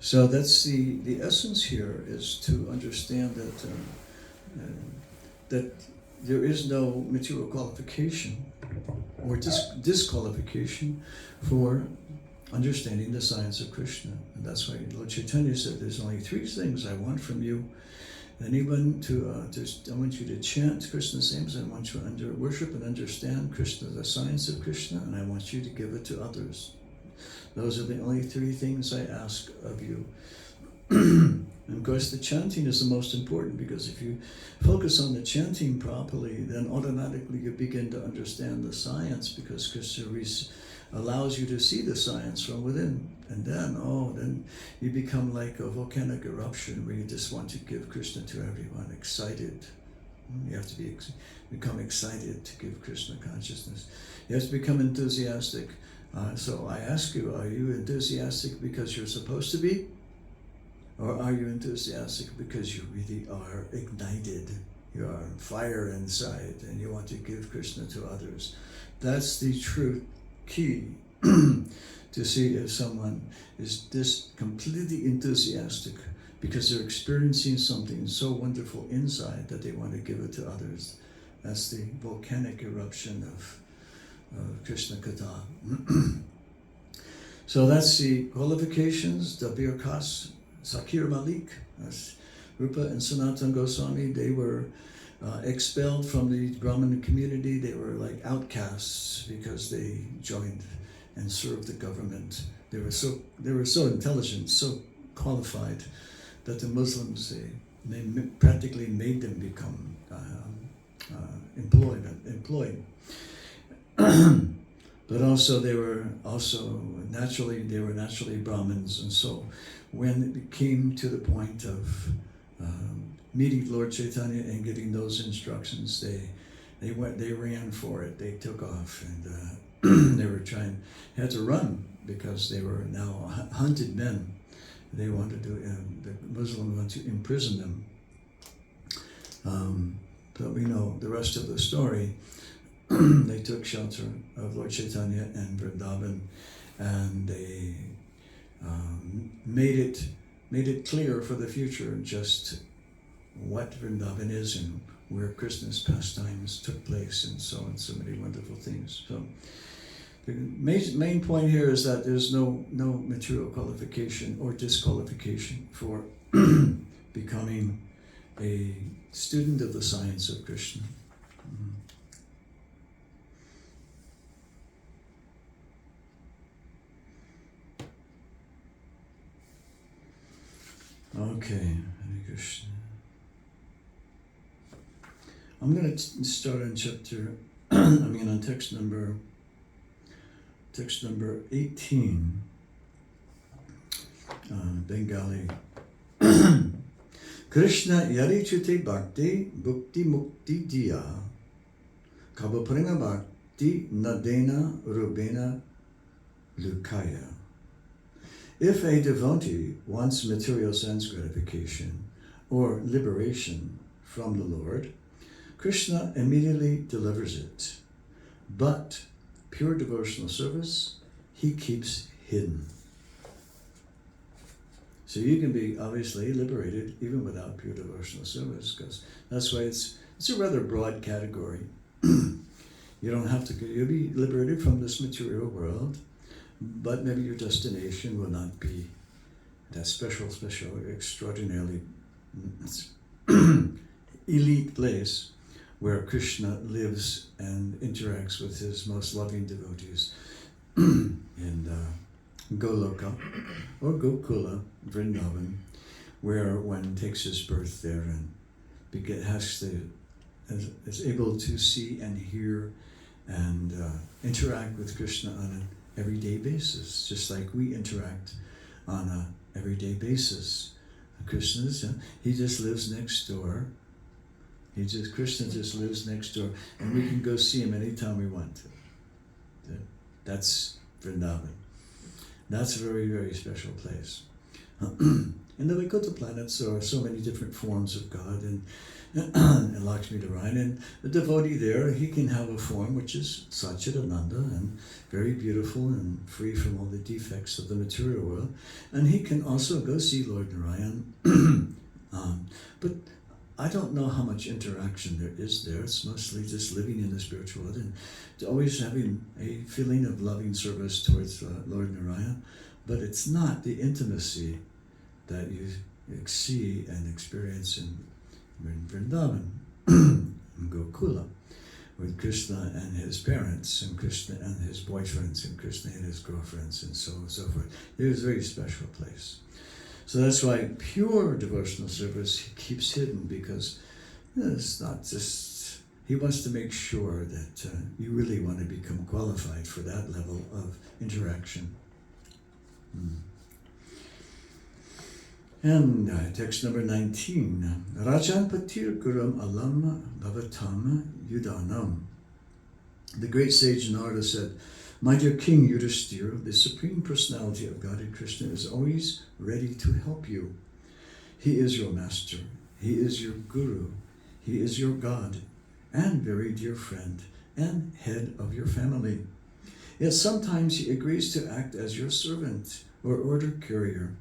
So that's the essence here, is to understand that that there is no material qualification or disqualification for understanding the science of Krishna. And that's why Lord Chaitanya said, there's only three things I want from you. Anyone I want you to chant Krishna's names, I want you to worship and understand Krishna, the science of Krishna, and I want you to give it to others. Those are the only three things I ask of you. And of course, the chanting is the most important, because if you focus on the chanting properly, then automatically you begin to understand the science, because Krishna allows you to see the science from within. And then you become like a volcanic eruption where you just want to give Krishna to everyone, excited. You have to become excited to give Krishna consciousness. You have to become enthusiastic. So I ask you, are you enthusiastic because you're supposed to be? Or are you enthusiastic because you really are ignited? You are on fire inside and you want to give Krishna to others. That's the true key to see if someone is this completely enthusiastic because they're experiencing something so wonderful inside that they want to give it to others. That's the volcanic eruption of Krishna Katha. So that's the qualifications, the Birkas, Sakir Malik, Rupa and Sanatana Goswami. They were expelled from the Brahmin community. They were like outcasts because they joined and served the government. They were so intelligent, so qualified, that the Muslims they practically made them become employed. But also they were naturally Brahmins, and so when it came to the point of meeting Lord Chaitanya and getting those instructions, they ran for it. They took off, and they had to run because they were now hunted men. They wanted to, the Muslims wanted to imprison them. But we know the rest of the story. They took shelter of Lord Chaitanya and Vrindavan, and they made it clear for the future just what Vrindavan is and where Krishna's pastimes took place, and so many wonderful things. So the main point here is that there's no material qualification or disqualification for becoming a student of the science of Krishna. Okay, Hare Krishna. I'm going to start on on text number 18, Bengali. Krishna yari chute bhakti bhukti mukti diya kabaprema bhakti nadena rubena lukaya. If a devotee wants material sense gratification or liberation from the Lord, Krishna immediately delivers it. But pure devotional service, he keeps hidden. So you can be obviously liberated even without pure devotional service, because that's why it's a rather broad category. You don't have to, you'll be liberated from this material world, but maybe your destination will not be that special, extraordinarily elite place where Krishna lives and interacts with his most loving devotees in Goloka or Gokula, Vrindavan, where one takes his birth there and is able to see and hear and interact with Krishna on an everyday basis, just like we interact on an everyday basis. Krishna, he just lives next door. Krishna just lives next door, and we can go see him anytime we want to. That's Vrindavan. That's a very, very special place. In the Vaikuntha planets, there are so many different forms of God, and Lakshmi-Narayan, and the devotee there, he can have a form which is Satchidananda and very beautiful and free from all the defects of the material world, and he can also go see Lord Narayan. But I don't know how much interaction there is there. It's mostly just living in the spiritual world and always having a feeling of loving service towards Lord Narayan, but it's not the intimacy that you see and experience in Vrindavan, in Gokula, with Krishna and his parents, and Krishna and his boyfriends, and Krishna and his girlfriends, and so on and so forth. It is a very special place. So that's why pure devotional service he keeps hidden, because it's not just, he wants to make sure that you really want to become qualified for that level of interaction. And text number 19. Rajan Patir Guram Alam Bhavatam Yudanam. The great sage Narada said, "My dear King Yudhishthira, the Supreme Personality of Gadi Krishna is always ready to help you. He is your master, he is your guru, he is your God, and very dear friend, and head of your family. Yet sometimes he agrees to act as your servant or order carrier.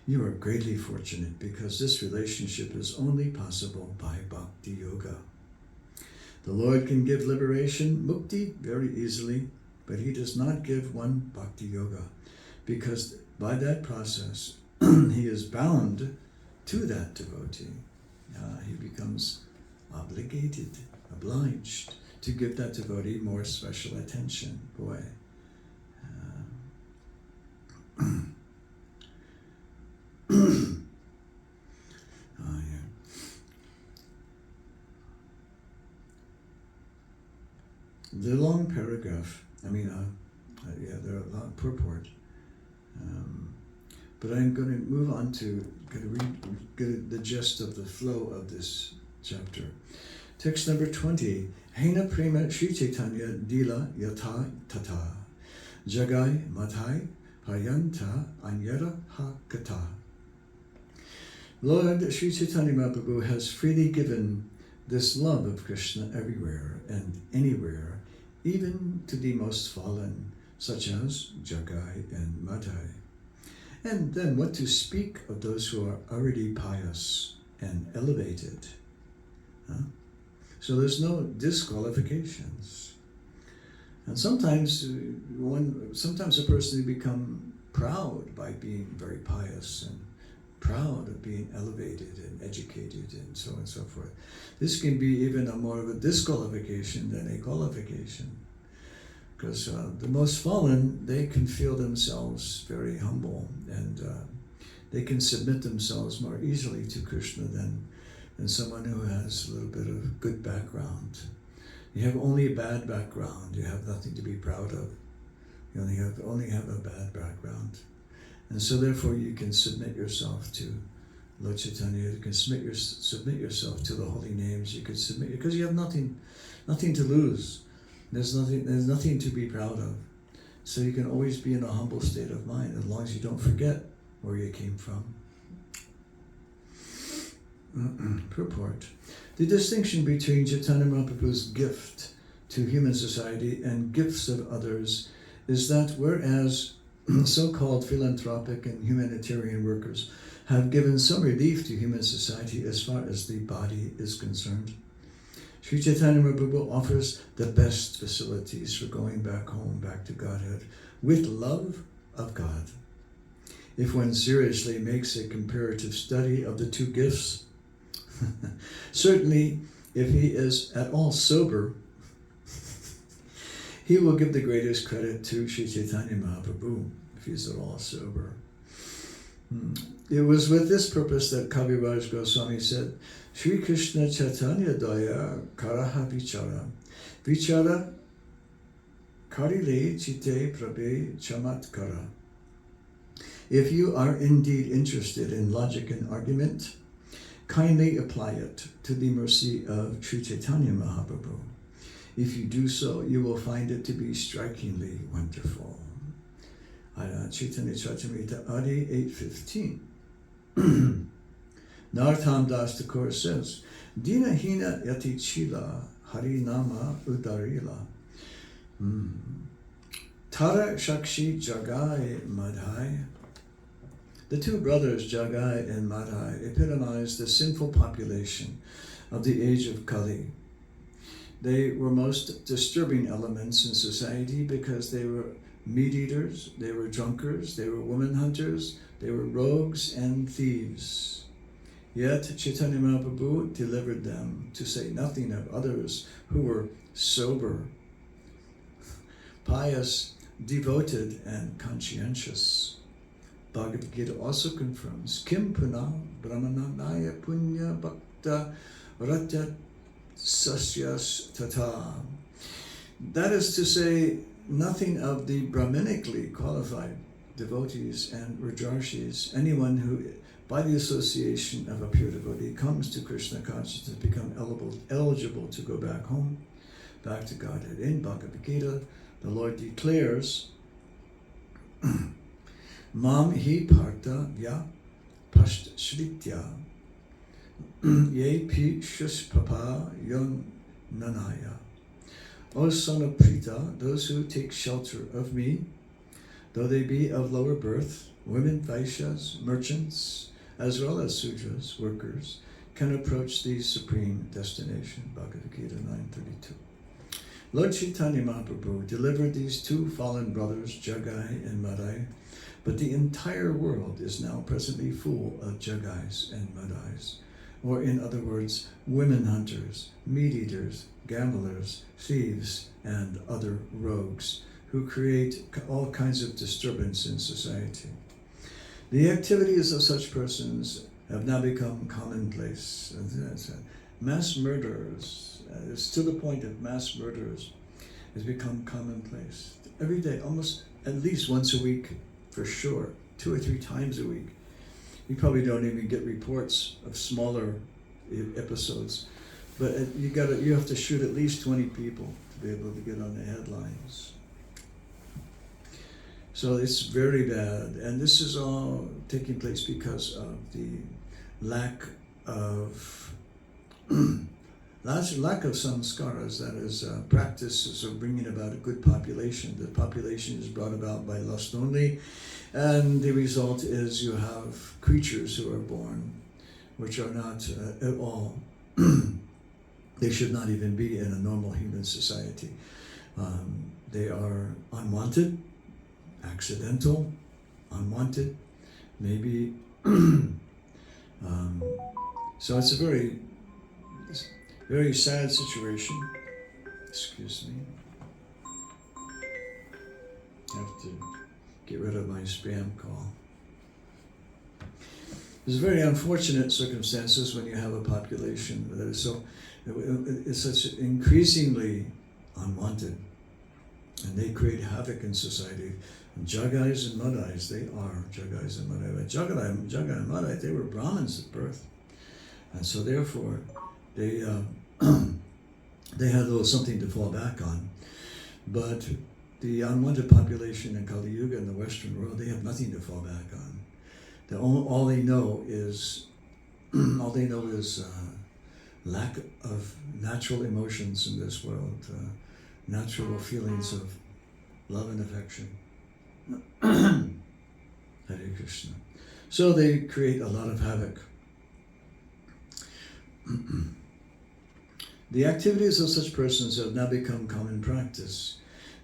You are greatly fortunate because this relationship is only possible by bhakti yoga. The Lord can give liberation, mukti, very easily, but he does not give one bhakti yoga, because by that process he is bound to that devotee. He becomes obligated, obliged to give that devotee more special attention. Boy. The long paragraph, there are a lot of purport, but I'm going to move on to read the gist of the flow of this chapter. Text number 20. Hena prema Sri Caitanya-caritāmṛta yatha tata jagai matai payanta anyara ha kata. Lord Sri Chaitanya Mahaprabhu has freely given this love of Krishna everywhere and anywhere, even to the most fallen, such as Jagai and Madhai. And then what to speak of those who are already pious and elevated? So there's no disqualifications. And sometimes a person will become proud by being very pious and proud of being elevated and educated and so on and so forth. This can be even more of a disqualification than a qualification, because the most fallen, they can feel themselves very humble, and they can submit themselves more easily to Krishna than someone who has a little bit of good background. You have only a bad background, you have nothing to be proud of. You only have a bad background. And so therefore you can submit yourself to Lord Chaitanya, you can submit yourself to the holy names, you can submit, because you have nothing to lose. There's nothing to be proud of. So you can always be in a humble state of mind, as long as you don't forget where you came from. Purport. The distinction between Chaitanya Mahaprabhu's gift to human society and gifts of others is that whereas so-called philanthropic and humanitarian workers have given some relief to human society as far as the body is concerned, Sri Chaitanya Mahaprabhu offers the best facilities for going back home, back to Godhead, with love of God. If one seriously makes a comparative study of the two gifts, certainly if he is at all sober, he will give the greatest credit to Sri Chaitanya Mahaprabhu, if he's at all sober. It was with this purpose that Kaviraj Goswami said, Sri Krishna Chaitanya Daya Karaha Vichara Vichara Karile Chite Prabhe Chamatkara. If you are indeed interested in logic and argument, kindly apply it to the mercy of Sri Chaitanya Mahaprabhu. If you do so, you will find it to be strikingly wonderful. Caitanya-caritāmṛta Ādi 8:15. Narottam Das Thakur says, Dina hina yati chila harinama udarila. Tara Shakshi Jagai Madhai. The two brothers Jagai and Madhai epitomize the sinful population of the age of Kali. They were most disturbing elements in society because they were meat eaters, they were drunkards, they were woman hunters, they were rogues and thieves. Yet Chaitanya Mahaprabhu delivered them, to say nothing of others who were sober, pious, devoted, and conscientious. Bhagavad Gita also confirms, Kim Puna Brahmananaya Punya Bhakta Ratya Sasyas Tata. That is to say, nothing of the Brahmanically qualified devotees and Rajarshis, anyone who, by the association of a pure devotee, comes to Krishna consciousness, become eligible to go back home, back to Godhead. In Bhagavad Gita, the Lord declares, Mam hi partha ya pasht shritya ye pi shush papa yon nanaya. O son of Prita, those who take shelter of me, though they be of lower birth, women, Vaishyas, merchants, as well as Sudras, workers, can approach the supreme destination. Bhagavad Gita 9:32. Lord Chaitanya Mahaprabhu delivered these two fallen brothers, Jagai and Madai, but the entire world is now presently full of Jagais and Madais, or in other words, women hunters, meat eaters, gamblers, thieves, and other rogues who create all kinds of disturbance in society. The activities of such persons have now become commonplace. Mass murderers, it's to the point of mass murderers, has become commonplace. Every day, almost at least once a week, for sure, 2 or 3 times a week. You probably don't even get reports of smaller episodes, but you have to shoot at least 20 people to be able to get on the headlines. So it's very bad, and this is all taking place because of the lack of samskaras, that is, practices of bringing about a good population. The population is brought about by lust only, and the result is you have creatures who are born, which are not at all, they should not even be in a normal human society. They are unwanted, accidental, unwanted, maybe. So it's a very, very sad situation. Excuse me. I have to get rid of my spam call. There's very unfortunate circumstances when you have a population that is so, it's such increasingly unwanted, and they create havoc in society. And Jagais and Madais, they are Jagais and Madai. But Jagai and Madai, they were Brahmins at birth, and so therefore they had a little something to fall back on. But the unwanted population in Kali Yuga in the Western world, they have nothing to fall back on. All they know is lack of natural emotions in this world, natural feelings of love and affection. Harekrishna. So they create a lot of havoc. The activities of such persons have now become common practice.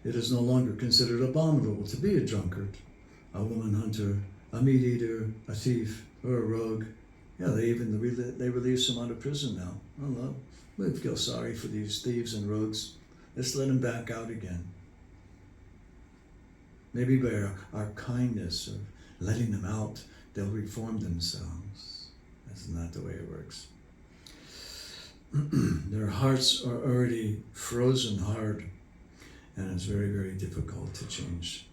It is no longer considered abominable to be a drunkard, a woman hunter, a meat eater, a thief, or a rogue. Yeah, they release them out of prison now. Oh well, we feel sorry for these thieves and rogues. Let's let them back out again. Maybe by our kindness of letting them out, they'll reform themselves. That's not the way it works. Their hearts are already frozen hard, and it's very, very difficult to change.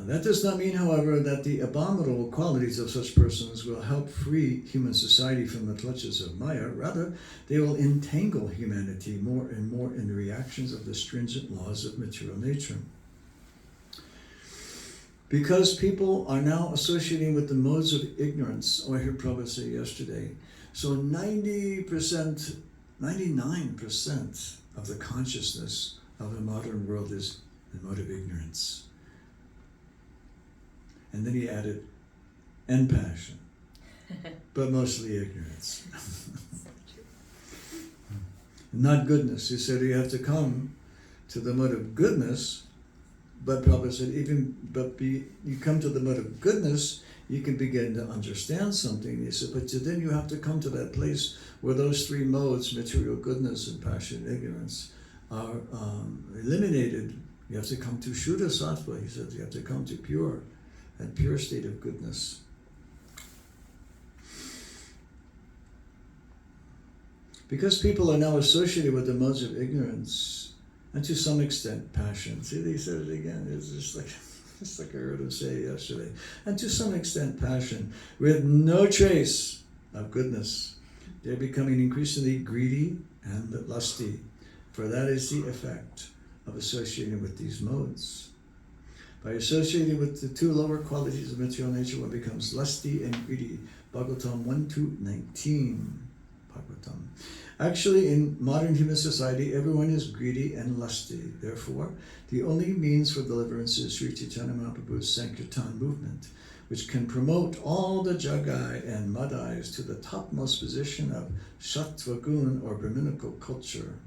That does not mean, however, that the abominable qualities of such persons will help free human society from the clutches of Maya. Rather, they will entangle humanity more and more in the reactions of the stringent laws of material nature. Because people are now associating with the modes of ignorance, I heard Prabhupada say yesterday, so 99% of the consciousness of the modern world is the mode of ignorance. And then he added, and passion, but mostly ignorance. Not goodness. He said you have to come to the mode of goodness, but Prabhupada said you come to the mode of goodness, you can begin to understand something. He said, but then you have to come to that place where those three modes, material goodness and passion and ignorance, are eliminated. You have to come to Shuddha Sattva. He said you have to come to pure state of goodness. Because people are now associated with the modes of ignorance, and to some extent passion. See, they said it again. It's just like I heard him say yesterday. And to some extent passion, with no trace of goodness. They're becoming increasingly greedy and lusty, for that is the effect of associating with these modes. By associating with the two lower qualities of material nature, one becomes lusty and greedy. Bhagavatam 1-19. Bhagavatam. Actually, in modern human society, everyone is greedy and lusty. Therefore, the only means for deliverance is Sri Chaitanya Mahaprabhu's Sankirtan movement, which can promote all the Jagai and Madais to the topmost position of Sattva-gun or Brahminical culture.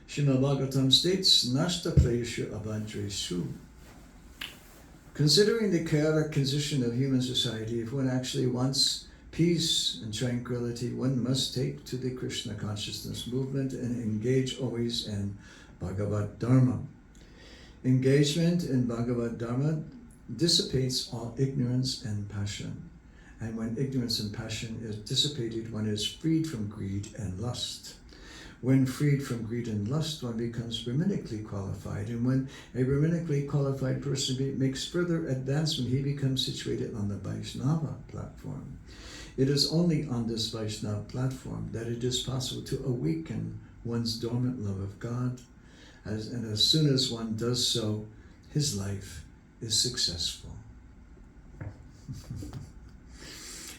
Srimad Bhagavatam states, Nashta Prayeshu Abhadresu. Considering the chaotic condition of human society, if one actually wants peace and tranquility, one must take to the Krishna consciousness movement and engage always in Bhagavad Dharma. Engagement in Bhagavad Dharma dissipates all ignorance and passion. And when ignorance and passion is dissipated, one is freed from greed and lust. When freed from greed and lust, one becomes Brahmanically qualified. And when a Brahmanically qualified person makes further advancement, he becomes situated on the Vaishnava platform. It is only on this Vaishnava platform that it is possible to awaken one's dormant love of God. And as soon as one does so, his life is successful.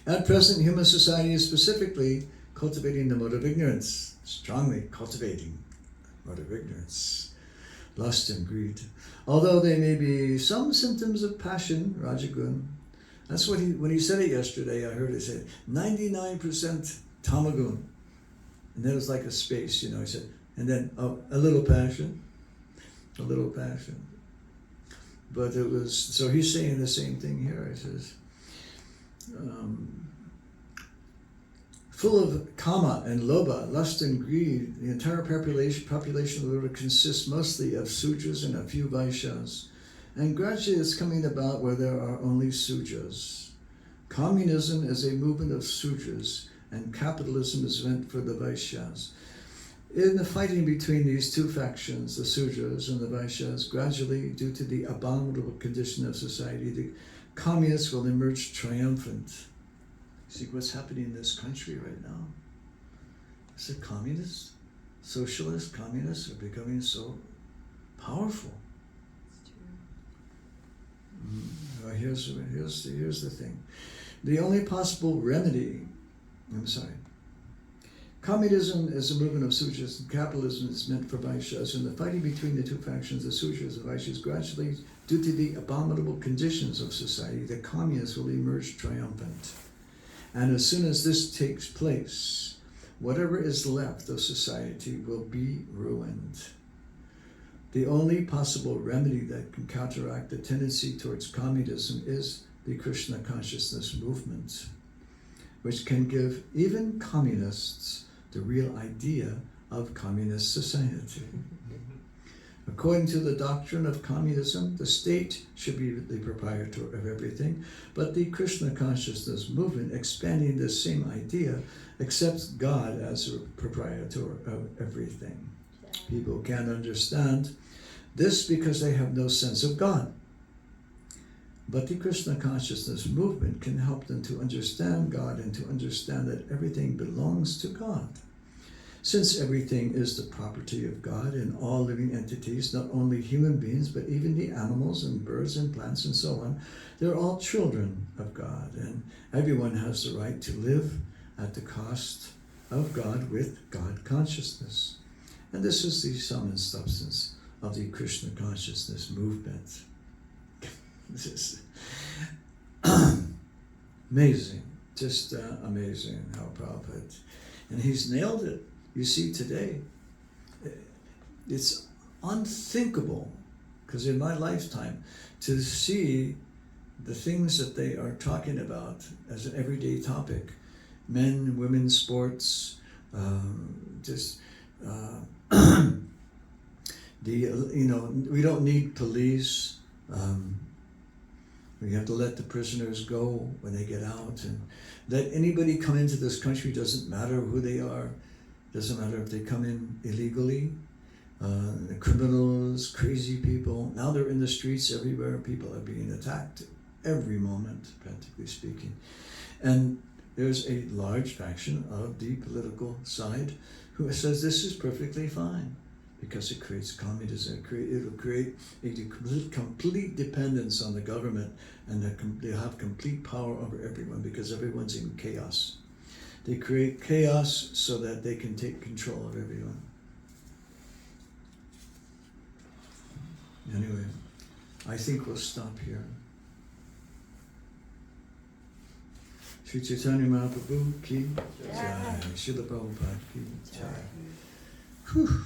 At present, human society is specifically cultivating the mode of ignorance, strongly cultivating the mode of ignorance, lust and greed. Although there may be some symptoms of passion, Rajagun. That's what when he said it yesterday, I heard it say 99% tamagun. And then it was like a space, he said, and then a little passion. But it was, so he's saying the same thing here. He says, full of kama and lobha, lust and greed, the entire population of the world consists mostly of sudras and a few vaishyas. And gradually it's coming about where there are only sudras. Communism is a movement of sudras, and capitalism is meant for the vaishyas. In the fighting between these two factions, the sudras and the vaishyas, gradually, due to the abominable condition of society, the communists will emerge triumphant. See what's happening in this country right now? Is it communists? Socialists, communists are becoming so powerful. Well, here's the thing. The only possible remedy, communism is a movement of sudras, and capitalism is meant for vaishyas. In the fighting between the two factions, the sudras and vaishyas, gradually, due to the abominable conditions of society, the communists will emerge triumphant. And as soon as this takes place, whatever is left of society will be ruined. The only possible remedy that can counteract the tendency towards communism is the Krishna consciousness movement, which can give even communists the real idea of communist society. According to the doctrine of communism, the state should be the proprietor of everything, but the Krishna consciousness movement, expanding this same idea, accepts God as a proprietor of everything. People can't understand This because they have no sense of God. But the Krishna consciousness movement can help them to understand God and to understand that everything belongs to God. Since everything is the property of God and all living entities, not only human beings, but even the animals and birds and plants and so on, they're all children of God, and everyone has the right to live at the cost of God with God consciousness. And this is the sum and substance of the Krishna consciousness movement. This is amazing, just amazing how Prabhupada, and he's nailed it. You see today, it's unthinkable, because in my lifetime, to see the things that they are talking about as an everyday topic, men, women, sports, we don't need police. We have to let the prisoners go when they get out, and let anybody come into this country, doesn't matter who they are, doesn't matter if they come in illegally, the criminals, crazy people. Now they're in the streets everywhere, people are being attacked every moment, practically speaking. And there's a large faction of the political side who says this is perfectly fine, because it creates communism, it'll create a complete dependence on the government, and they'll have complete power over everyone because everyone's in chaos. They create chaos so that they can take control of everyone. Anyway, I think we'll stop here. Sri Chaitanya Mahaprabhu ki jai. Srila Prabhupada ki jai. Whew.